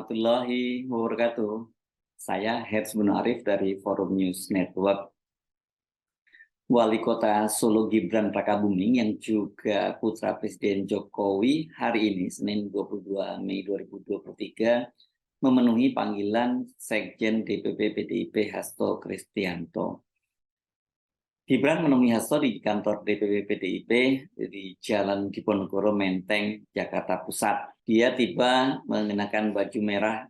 warahmatullahi wabarakatuh. Saya Herz Arif dari Forum News Network. Wali Kota Solo Gibran Rakabuming yang juga putra Presiden Jokowi hari ini, Senin 22 Mei 2023, memenuhi panggilan Sekjen DPP PDIP Hasto Kristianto. Gibran menemui Hasto di kantor DPP PDIP di Jalan Diponegoro, Menteng, Jakarta Pusat. Dia tiba mengenakan baju merah,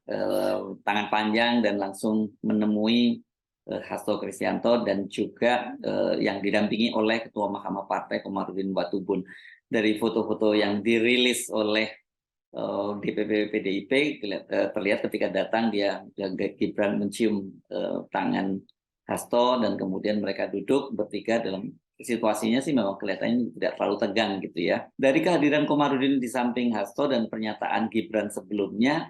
tangan panjang, dan langsung menemui Hasto Kristianto dan juga yang didampingi oleh Ketua Mahkamah Partai Komarudin Watubun. Dari foto-foto yang dirilis oleh DPP PDIP terlihat ketika datang Gibran mencium tangan Hasto dan kemudian mereka duduk bertiga. Dalam situasinya sih memang kelihatannya tidak terlalu tegang gitu ya. Dari kehadiran Komarudin di samping Hasto dan pernyataan Gibran sebelumnya,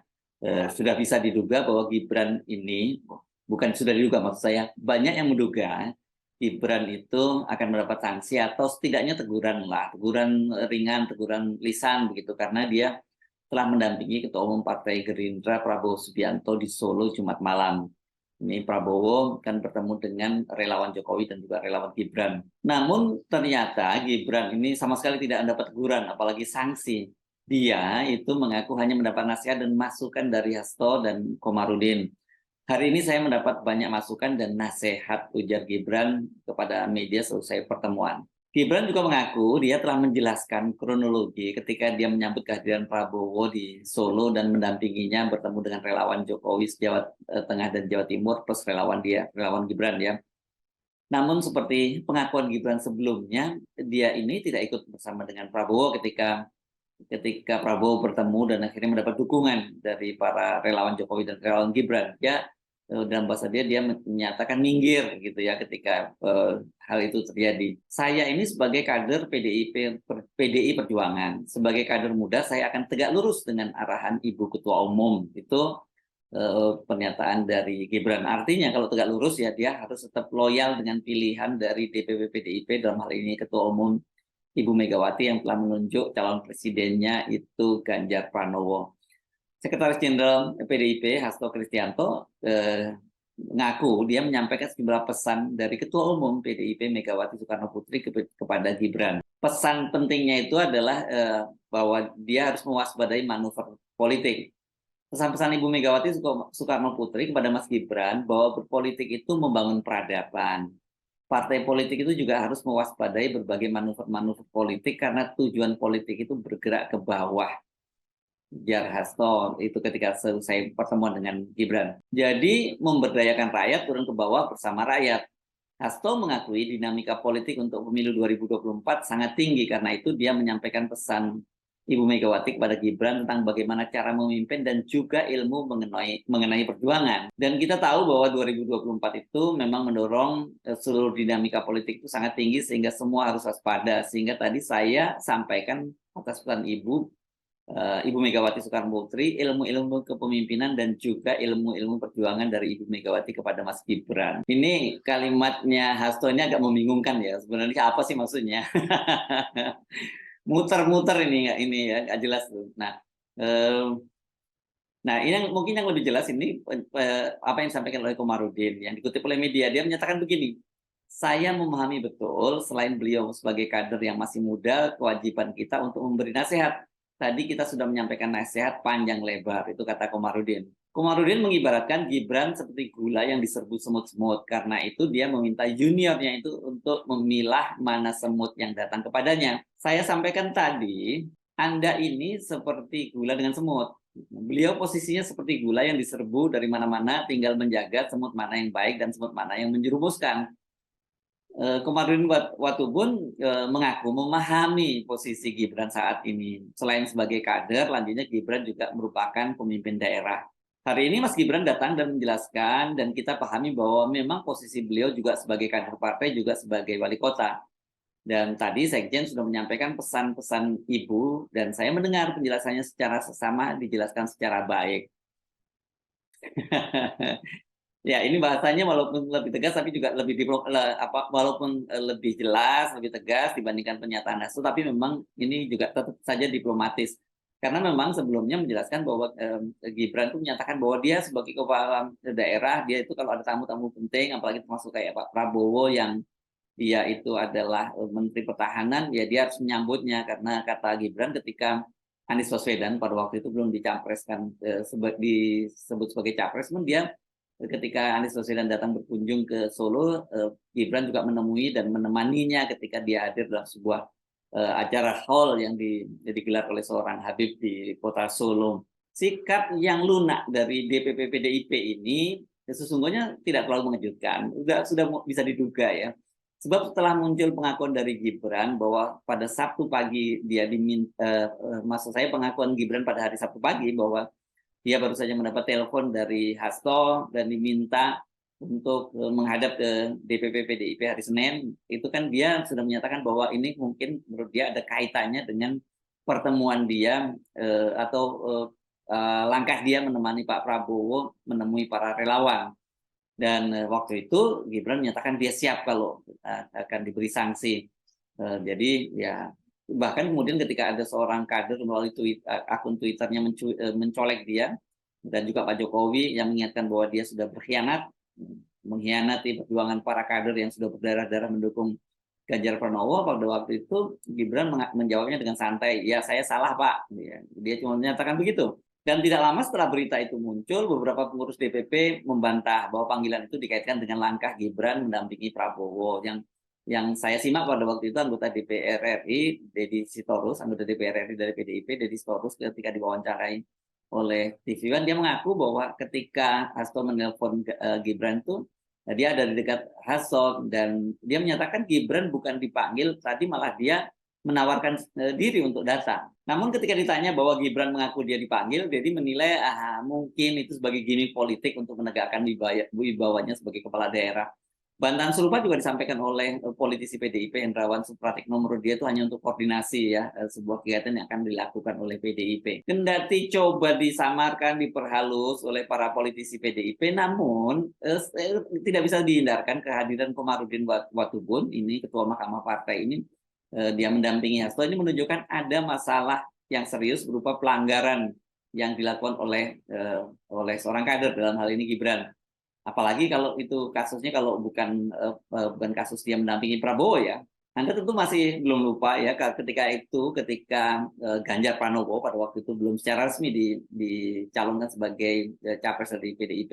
sudah bisa diduga bahwa Gibran ini, bukan sudah diduga, maksud saya banyak yang menduga Gibran itu akan mendapat sanksi atau setidaknya teguran ringan, teguran lisan begitu, karena dia telah mendampingi Ketua Umum Partai Gerindra Prabowo Subianto di Solo Jumat malam. Ini Prabowo kan bertemu dengan relawan Jokowi dan juga relawan Gibran. Namun ternyata Gibran ini sama sekali tidak mendapat teguran, apalagi sanksi. Dia itu mengaku hanya mendapat nasihat dan masukan dari Hasto dan Komarudin. Hari ini saya mendapat banyak masukan dan nasihat, ujar Gibran kepada media selesai pertemuan. Gibran juga mengaku dia telah menjelaskan kronologi ketika dia menyambut kehadiran Prabowo di Solo dan mendampinginya bertemu dengan relawan Jokowi Jawa Tengah dan Jawa Timur plus relawan Gibran ya. Namun seperti pengakuan Gibran sebelumnya, dia ini tidak ikut bersama dengan Prabowo ketika Prabowo bertemu dan akhirnya mendapat dukungan dari para relawan Jokowi dan relawan Gibran. Dalam bahasa dia menyatakan minggir gitu ya ketika hal itu terjadi. Saya ini sebagai kader PDI Perjuangan, sebagai kader muda, saya akan tegak lurus dengan arahan Ibu Ketua Umum. Itu pernyataan dari Gibran. Artinya kalau tegak lurus ya dia harus tetap loyal dengan pilihan dari DPP PDIP, dalam hal ini Ketua Umum Ibu Megawati yang telah menunjuk calon presidennya itu Ganjar Pranowo. Sekretaris Jenderal PDIP Hasto Kristianto mengaku dia menyampaikan sejumlah pesan dari Ketua Umum PDIP Megawati Soekarno Putri kepada Gibran. Pesan pentingnya itu adalah bahwa dia harus mewaspadai manuver politik. Pesan-pesan Ibu Megawati Soekarno Putri kepada Mas Gibran bahwa berpolitik itu membangun peradaban. Partai politik itu juga harus mewaspadai berbagai manuver-manuver politik karena tujuan politik itu bergerak ke bawah. Jar Hasto itu ketika selesai pertemuan dengan Gibran. Jadi memberdayakan rakyat turun ke bawah bersama rakyat. Hasto mengakui dinamika politik untuk pemilu 2024 sangat tinggi, karena itu dia menyampaikan pesan Ibu Megawati kepada Gibran tentang bagaimana cara memimpin dan juga ilmu mengenai perjuangan. Dan kita tahu bahwa 2024 itu memang mendorong seluruh dinamika politik itu sangat tinggi sehingga semua harus waspada. Sehingga tadi saya sampaikan atas pesan Ibu Megawati Soekarno Putri, ilmu-ilmu kepemimpinan dan juga ilmu-ilmu perjuangan dari Ibu Megawati kepada Mas Gibran. Ini kalimatnya Hasto ini agak membingungkan ya. Sebenarnya apa sih maksudnya? Muter-muter ini ya, nggak jelas tuh. Nah, ini mungkin yang lebih jelas ini apa yang disampaikan oleh Komarudin yang dikutip oleh media. Dia menyatakan begini, saya memahami betul selain beliau sebagai kader yang masih muda, kewajiban kita untuk memberi nasihat. Tadi kita sudah menyampaikan nasihat panjang lebar, itu kata Komarudin. Komarudin mengibaratkan Gibran seperti gula yang diserbu semut-semut. Karena itu dia meminta juniornya itu untuk memilah mana semut yang datang kepadanya. Saya sampaikan tadi, Anda ini seperti gula dengan semut. Beliau posisinya seperti gula yang diserbu dari mana-mana, tinggal menjaga semut mana yang baik dan semut mana yang menjerumuskan. Komarudin Watubun mengaku memahami posisi Gibran saat ini. Selain sebagai kader, lanjutnya Gibran juga merupakan pemimpin daerah. Hari ini Mas Gibran datang dan menjelaskan, dan kita pahami bahwa memang posisi beliau juga sebagai kader partai, juga sebagai wali kota. Dan tadi Sekjen sudah menyampaikan pesan-pesan Ibu, dan saya mendengar penjelasannya secara sesama, dijelaskan secara baik. Ya, ini bahasanya walaupun lebih tegas tapi juga walaupun lebih jelas, lebih tegas dibandingkan pernyataan Hasto, tapi memang ini juga tetap saja diplomatis. Karena memang sebelumnya menjelaskan bahwa Gibran itu menyatakan bahwa dia sebagai kepala daerah, dia itu kalau ada tamu-tamu penting, apalagi termasuk kayak Pak Prabowo yang dia itu adalah Menteri Pertahanan, ya dia harus menyambutnya. Karena kata Gibran ketika Anies Baswedan pada waktu itu belum dicapreskan, disebut sebagai capres, pun dia ketika Anies Baswedan datang berkunjung ke Solo, Gibran juga menemui dan menemaninya ketika dia hadir dalam sebuah acara hall yang digelar oleh seorang Habib di kota Solo. Sikap yang lunak dari DPP PDIP ini sesungguhnya tidak terlalu mengejutkan, sudah bisa diduga ya. Sebab setelah muncul pengakuan dari Gibran bahwa pada Sabtu pagi dia diminta, maksud saya pengakuan Gibran pada hari Sabtu pagi bahwa dia baru saja mendapat telepon dari Hasto dan diminta untuk menghadap ke DPP PDIP hari Senin. Itu kan dia sudah menyatakan bahwa ini mungkin menurut dia ada kaitannya dengan pertemuan dia atau langkah dia menemani Pak Prabowo menemui para relawan. Dan waktu itu Gibran menyatakan dia siap kalau akan diberi sanksi. Jadi ya bahkan kemudian ketika ada seorang kader melalui akun Twitternya mencolek dia dan juga Pak Jokowi yang mengingatkan bahwa dia sudah berkhianat, mengkhianati perjuangan para kader yang sudah berdarah-darah mendukung Ganjar Pranowo. Pada waktu itu Gibran menjawabnya dengan santai, ya saya salah Pak. Dia cuma menyatakan begitu. Dan tidak lama setelah berita itu muncul, beberapa pengurus DPP membantah bahwa panggilan itu dikaitkan dengan langkah Gibran mendampingi Prabowo. Yang saya simak pada waktu itu anggota DPR RI, Deddy Sitorus, anggota DPR RI dari PDIP, Deddy Sitorus ketika diwawancarai oleh TV One, dia mengaku bahwa ketika Hasto menelpon Gibran itu, dia ada di dekat Hasto dan dia menyatakan Gibran bukan dipanggil, tadi malah dia menawarkan diri untuk datang. Namun ketika ditanya bahwa Gibran mengaku dia dipanggil, jadi menilai mungkin itu sebagai gimmick politik untuk menegakkan wibawanya sebagai kepala daerah. Bantahan serupa juga disampaikan oleh politisi PDIP Hendrawan Supratikno. Menurut dia itu hanya untuk koordinasi ya, sebuah kegiatan yang akan dilakukan oleh PDIP. Kendati coba disamarkan, diperhalus oleh para politisi PDIP, namun tidak bisa dihindarkan kehadiran Komarudin Watubun, ini ketua Mahkamah Partai ini, dia mendampingi Hasto, ini menunjukkan ada masalah yang serius berupa pelanggaran yang dilakukan oleh seorang kader, dalam hal ini Gibran. Apalagi kalau itu kasusnya kalau bukan kasus dia mendampingi Prabowo ya. Anda tentu masih belum lupa ya ketika Ganjar Pranowo pada waktu itu belum secara resmi dicalonkan sebagai capres dari PDIP,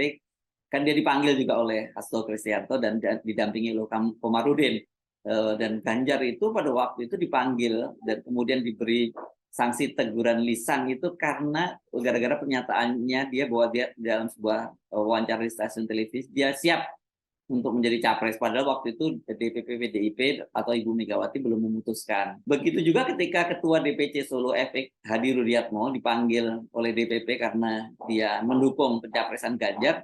kan dia dipanggil juga oleh Hasto Kristianto dan didampingi oleh Komarudin. Dan Ganjar itu pada waktu itu dipanggil dan kemudian diberi sanksi teguran lisan itu karena gara-gara pernyataannya dia bahwa dia dalam sebuah wawancara di stasiun televisi dia siap untuk menjadi capres, padahal waktu itu DPP PDIP atau Ibu Megawati belum memutuskan. Begitu juga ketika Ketua DPC Solo FX Hadi Rudiatmo dipanggil oleh DPP karena dia mendukung pencapresan Ganjar,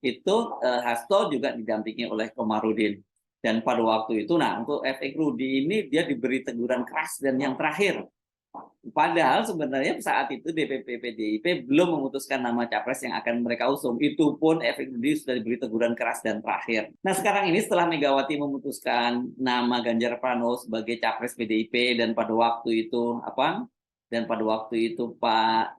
itu Hasto juga didampingi oleh Komarudin. Dan pada waktu itu, nah untuk FX Rudi ini dia diberi teguran keras dan yang terakhir. Padahal sebenarnya saat itu DPP PDIP belum memutuskan nama capres yang akan mereka usung. Itu pun efektif sudah diberi teguran keras dan terakhir. Nah sekarang ini setelah Megawati memutuskan nama Ganjar Pranowo sebagai capres PDIP dan pada waktu itu Pak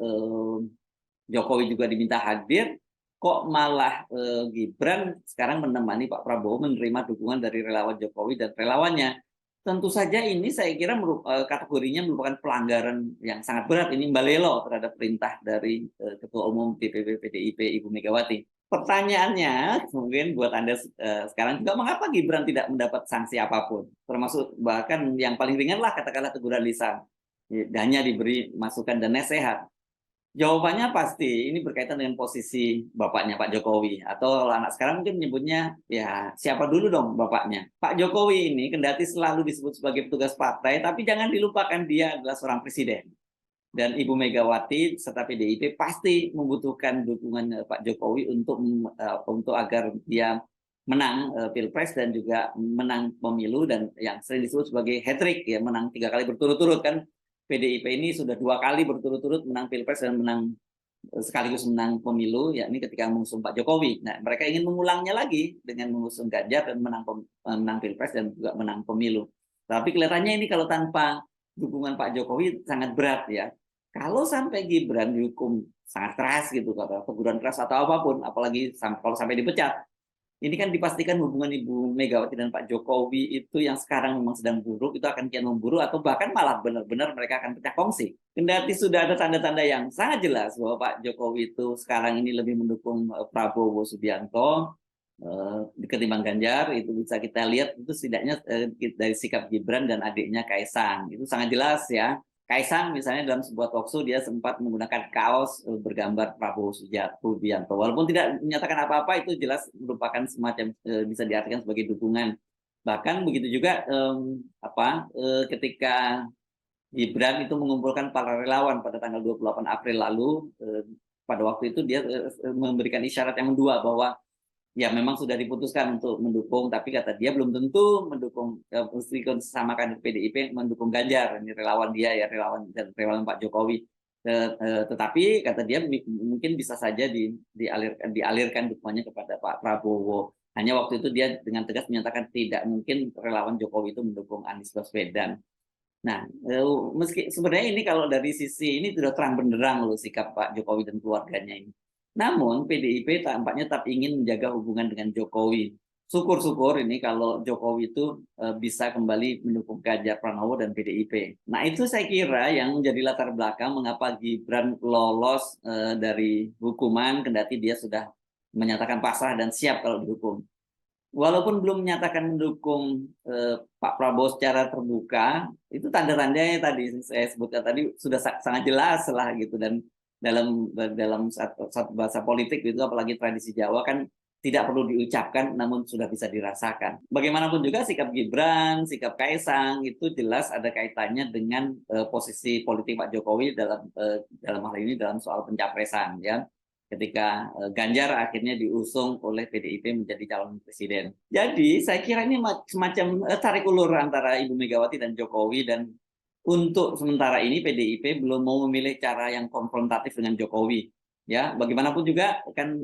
Jokowi juga diminta hadir, kok malah Gibran sekarang menemani Pak Prabowo menerima dukungan dari relawan Jokowi dan relawannya. Tentu saja ini saya kira kategorinya merupakan pelanggaran yang sangat berat, ini balelo terhadap perintah dari Ketua Umum DPP PDIP Ibu Megawati. Pertanyaannya mungkin buat Anda sekarang juga, mengapa Gibran tidak mendapat sanksi apapun, termasuk bahkan yang paling ringan lah katakanlah teguran lisan, hanya diberi masukan dan nasihat. Jawabannya pasti ini berkaitan dengan posisi bapaknya Pak Jokowi, atau anak sekarang mungkin menyebutnya ya siapa dulu dong bapaknya. Pak Jokowi ini kendati selalu disebut sebagai petugas partai, tapi jangan dilupakan dia adalah seorang presiden. Dan Ibu Megawati serta PDIP pasti membutuhkan dukungan Pak Jokowi untuk agar dia menang Pilpres dan juga menang pemilu, dan yang sering disebut sebagai hat-trick ya, menang 3 kali berturut-turut kan. PDIP ini sudah 2 kali berturut-turut menang Pilpres dan sekaligus menang pemilu, yakni ketika mengusung Pak Jokowi. Nah, mereka ingin mengulangnya lagi dengan mengusung Ganjar dan menang Pilpres dan juga menang pemilu. Tapi kelihatannya ini kalau tanpa dukungan Pak Jokowi sangat berat ya. Kalau sampai Gibran dihukum sangat keras gitu, kata teguran keras atau apapun, apalagi kalau sampai dipecat, ini kan dipastikan hubungan Ibu Megawati dan Pak Jokowi itu yang sekarang memang sedang buruk, itu akan kian memburuk atau bahkan malah benar-benar mereka akan pecah kongsi. Kendati sudah ada tanda-tanda yang sangat jelas bahwa Pak Jokowi itu sekarang ini lebih mendukung Prabowo Subianto ketimbang Ganjar, itu bisa kita lihat itu setidaknya dari sikap Gibran dan adiknya Kaisang. Itu sangat jelas ya. Kaisang misalnya dalam sebuah talkshow dia sempat menggunakan kaos bergambar Prabowo Subianto. Walaupun tidak menyatakan apa-apa, itu jelas merupakan semacam bisa diartikan sebagai dukungan. Bahkan begitu juga ketika Gibran itu mengumpulkan para relawan pada tanggal 28 April lalu, pada waktu itu dia memberikan isyarat yang dua bahwa ya memang sudah diputuskan untuk mendukung, tapi kata dia belum tentu mendukung meskipun sesama kader PDIP mendukung Ganjar, ini relawan dia ya, relawan Pak Jokowi. Tetapi kata dia mungkin bisa saja dialirkan dukungannya kepada Pak Prabowo. Hanya waktu itu dia dengan tegas menyatakan tidak mungkin relawan Jokowi itu mendukung Anies Baswedan. Nah, meski sebenarnya ini kalau dari sisi ini sudah terang benderang loh sikap Pak Jokowi dan keluarganya ini. Namun PDIP tampaknya tetap ingin menjaga hubungan dengan Jokowi. Syukur-syukur ini kalau Jokowi itu bisa kembali mendukung Ganjar Pranowo dan PDIP. Nah, itu saya kira yang menjadi latar belakang mengapa Gibran lolos dari hukuman kendati dia sudah menyatakan pasrah dan siap kalau dihukum. Walaupun belum menyatakan mendukung Pak Prabowo secara terbuka, itu tanda-tandanya tadi saya sebutkan tadi sudah sangat jelas lah gitu, dan dalam satu bahasa politik itu apalagi tradisi Jawa kan tidak perlu diucapkan namun sudah bisa dirasakan. Bagaimanapun juga sikap Gibran, sikap Kaisang itu jelas ada kaitannya dengan posisi politik Pak Jokowi dalam hal ini dalam soal pencapresan ya, ketika Ganjar akhirnya diusung oleh PDIP menjadi calon presiden. Jadi saya kira ini semacam tarik ulur antara Ibu Megawati dan Jokowi, dan untuk sementara ini PDIP belum mau memilih cara yang konfrontatif dengan Jokowi. Ya, bagaimanapun juga kan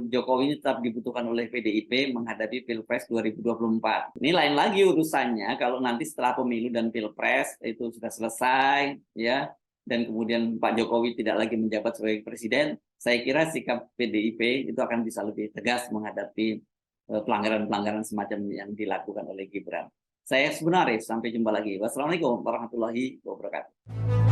Jokowi ini tetap dibutuhkan oleh PDIP menghadapi Pilpres 2024. Ini lain lagi urusannya kalau nanti setelah pemilu dan Pilpres itu sudah selesai ya, dan kemudian Pak Jokowi tidak lagi menjabat sebagai presiden, saya kira sikap PDIP itu akan bisa lebih tegas menghadapi pelanggaran-pelanggaran semacam yang dilakukan oleh Gibran. Saya sebenarnya sampai jumpa lagi. Wassalamualaikum warahmatullahi wabarakatuh.